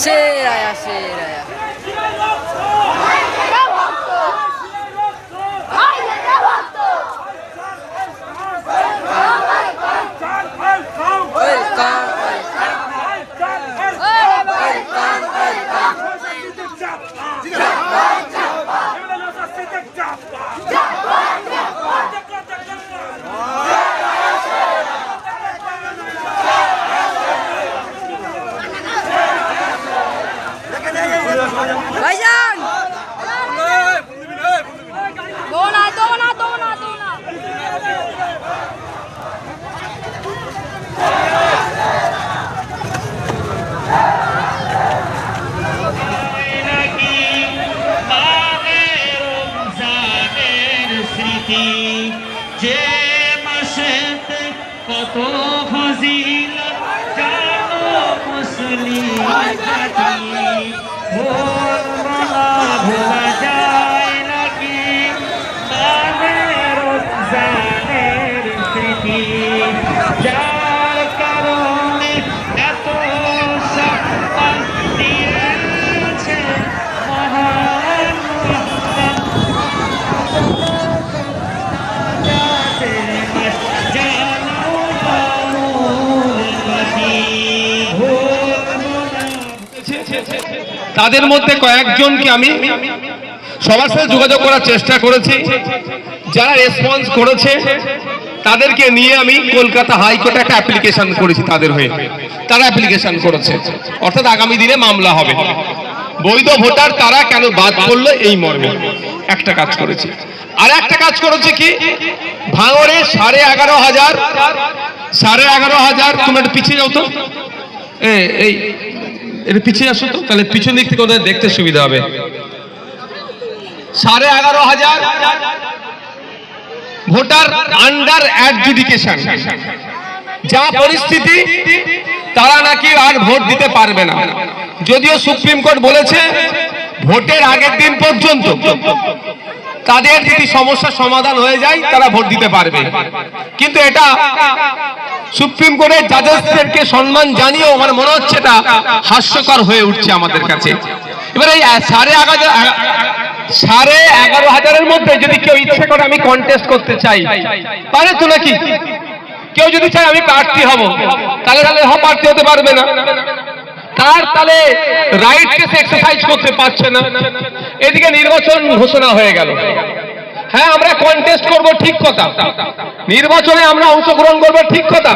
Seraya Seraya ভাইজান দোনা দোনা দোনা দোনা যে মাসেতে কত ফজিলত জানো মুসলিম জাতি ভোলা যায় নাকি রমজানের স্মৃতি যার কারণে এত সম্মান দিয়েছে মহান তাদের মধ্যে কয়েকজনকে আমি সবার সাথে যোগাযোগ করার চেষ্টা করেছি, যারা রেসপন্স করেছে তাদেরকে নিয়ে আমি কলকাতা হাইকোর্টে একটা অ্যাপ্লিকেশন করেছি তাদের হয়ে। তারা অ্যাপ্লিকেশন করেছে, অর্থাৎ আগামী দিনে মামলা হবে। বৈধ ভোটার তারা কেন বাদ পড়লো এই মর্মে একটা কাজ করেছি। আর একটা কাজ করেছে কি, ভাঙড়ে 11,500 তুমি একটু পিছিয়ে যাও তো, এই এটা পিছিয়ে আসো তো, তাহলে পিছন দিক থেকে ওদের দেখতে সুবিধা হবে। 11,500 ভোটার আন্ডার অ্যাডজুডিকেশন, যা পরিস্থিতি তারা নাকি আর ভোট দিতে পারবে না। যদিও সুপ্রিম কোর্ট বলেছে ভোটের আগের দিন পর্যন্ত তাদের যদি সমস্যার সমাধান হয়ে যায় তারা ভোট দিতে পারবে, কিন্তু এটা সুপ্রিম কোর্টের জাজেসদেরকে সম্মান জানিয়েও আমার মনে হচ্ছে এটা হাস্যকর হয়ে উঠছে আমাদের কাছে। এবার এই 11,500 মধ্যে যদি কেউ ইচ্ছে করে আমি কন্টেস্ট করতে চাই, পারে তো নাকি? কেউ যদি চায় আমি প্রার্থী হব, তাহলে প্রার্থী হতে পারবে না। তার তাহলে রাইট কেস এক্সারসাইজ করতে পারছে না। এদিকে নির্বাচন ঘোষণা হয়ে গেল, হ্যাঁ আমরা কন্টেস্ট করব ঠিক কথা, নির্বাচনে আমরা অংশগ্রহণ করবো ঠিক কথা,